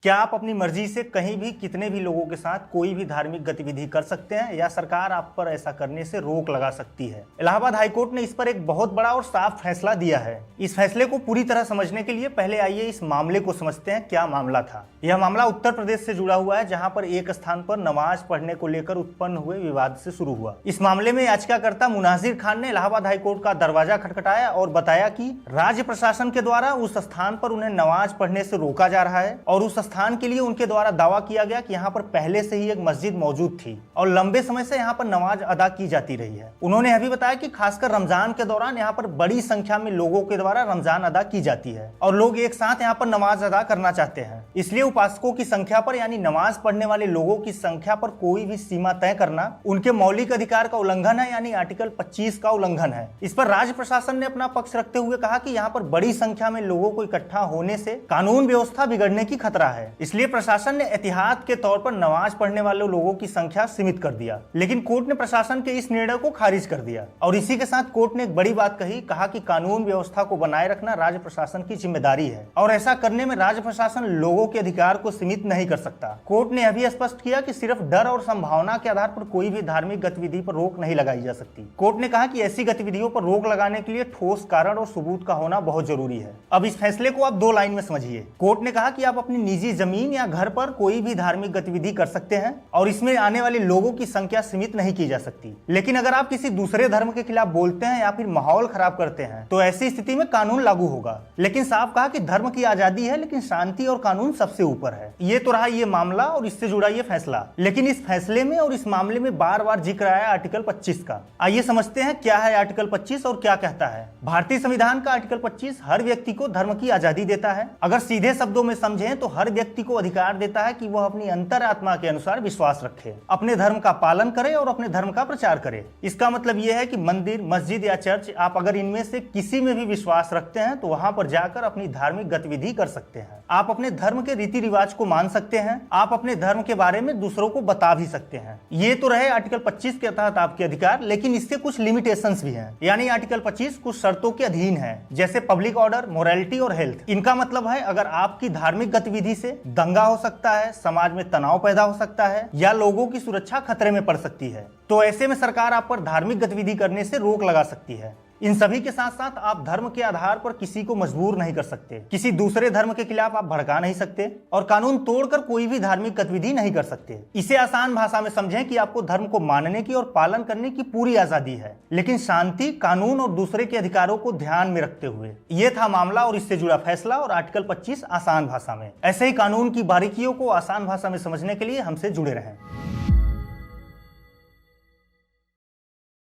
क्या आप अपनी मर्जी से कहीं भी कितने भी लोगों के साथ कोई भी धार्मिक गतिविधि कर सकते हैं या सरकार आप पर ऐसा करने से रोक लगा सकती है? इलाहाबाद हाईकोर्ट ने इस पर एक बहुत बड़ा और साफ फैसला दिया है। इस फैसले को पूरी तरह समझने के लिए पहले आइए इस मामले को समझते हैं। क्या मामला था? यह मामला उत्तर प्रदेश से जुड़ा हुआ है, जहां पर एक स्थान पर नमाज पढ़ने को लेकर उत्पन्न हुए विवाद से शुरू हुआ। इस मामले में याचिकाकर्ता मुनाजिर खान ने इलाहाबाद हाईकोर्ट का दरवाजा खटखटाया और बताया कि राज्य प्रशासन के द्वारा उस स्थान पर उन्हें नमाज पढ़ने से रोका जा रहा है और उस स्थान के लिए उनके द्वारा दावा किया गया कि यहाँ पर पहले से ही एक मस्जिद मौजूद थी और लंबे समय से यहाँ पर नमाज अदा की जाती रही है। उन्होंने यह भी बताया कि खासकर रमजान के दौरान यहाँ पर बड़ी संख्या में लोगों के द्वारा रमजान अदा की जाती है और लोग एक साथ यहाँ पर नमाज अदा करना चाहते हैं। इसलिए उपासकों की संख्या पर यानी नमाज पढ़ने वाले लोगों की संख्या पर कोई भी सीमा तय करना उनके मौलिक अधिकार का उल्लंघन है, यानी आर्टिकल 25 का उल्लंघन है। इस पर राज्य प्रशासन ने अपना पक्ष रखते हुए कहा कि यहाँ पर बड़ी संख्या में लोगों को इकट्ठा होने से कानून व्यवस्था बिगड़ने की खतरा है, इसलिए प्रशासन ने एहतियात के तौर पर नमाज पढ़ने वाले लोगों की संख्या सीमित कर दिया। लेकिन कोर्ट ने प्रशासन के इस निर्णय को खारिज कर दिया और इसी के साथ कोर्ट ने एक बड़ी बात कहा कि कानून व्यवस्था को बनाए रखना राज्य प्रशासन की जिम्मेदारी है और ऐसा करने में राज्य प्रशासन लोगों के अधिकार को सीमित नहीं कर सकता। कोर्ट ने यह भी स्पष्ट किया कि सिर्फ डर और संभावना के आधार पर कोई भी धार्मिक गतिविधि पर रोक नहीं लगाई जा सकती। कोर्ट ने कहा कि ऐसी गतिविधियों पर रोक लगाने के लिए ठोस कारण और सबूत का होना बहुत जरूरी है। अब इस फैसले को आप दो लाइन में समझिए। कोर्ट ने कहा कि आप अपनी निजी जमीन या घर पर कोई भी धार्मिक गतिविधि कर सकते हैं और इसमें आने वाले लोगों की संख्या सीमित नहीं की जा सकती। लेकिन अगर आप किसी दूसरे धर्म के खिलाफ बोलते हैं या फिर माहौल खराब करते हैं तो ऐसी स्थिति में कानून लागू होगा। लेकिन साफ कहा कि धर्म की आजादी है, लेकिन शांति और कानून सबसे ऊपर है। ये तो रहा ये मामला और इससे जुड़ा ये फैसला। लेकिन इस फैसले में और इस मामले में बार बार जिक्र आया आर्टिकल 25 का। आइए समझते हैं क्या है आर्टिकल 25 और क्या कहता है। भारतीय संविधान का आर्टिकल 25 हर व्यक्ति को धर्म की आजादी देता है। अगर सीधे शब्दों में समझें तो हर व्यक्ति को अधिकार देता है कि वह अपनी अंतरात्मा के अनुसार विश्वास रखे, अपने धर्म का पालन करे और अपने धर्म का प्रचार करे। इसका मतलब यह है कि मंदिर, मस्जिद या चर्च, आप अगर इनमें से किसी में भी विश्वास रखते हैं तो वहां पर जाकर अपनी धार्मिक गतिविधि कर सकते हैं। आप अपने धर्म के रीति रिवाज को मान सकते हैं। आप अपने धर्म के बारे में दूसरों को बता भी सकते हैं। ये तो रहे आर्टिकल 25 के तहत आपके अधिकार, लेकिन इससे कुछ लिमिटेशंस भी हैं। यानी आर्टिकल 25 कुछ शर्तों के अधीन है, जैसे पब्लिक ऑर्डर, मोरालिटी और हेल्थ। इनका मतलब है अगर आपकी धार्मिक गतिविधि से दंगा हो सकता है, समाज में तनाव पैदा हो सकता है या लोगों की सुरक्षा खतरे में पड़ सकती है, तो ऐसे में सरकार आप पर धार्मिक गतिविधि करने से रोक लगा सकती है। इन सभी के साथ साथ आप धर्म के आधार पर किसी को मजबूर नहीं कर सकते, किसी दूसरे धर्म के खिलाफ आप भड़का नहीं सकते और कानून तोड़कर कोई भी धार्मिक गतिविधि नहीं कर सकते। इसे आसान भाषा में समझें कि आपको धर्म को मानने की और पालन करने की पूरी आजादी है, लेकिन शांति, कानून और दूसरे के अधिकारों को ध्यान में रखते हुए। ये था मामला और इससे जुड़ा फैसला और आर्टिकल 25 आसान भाषा में। ऐसे ही कानून की बारीकियों को आसान भाषा में समझने के लिए हमसे जुड़े रहें।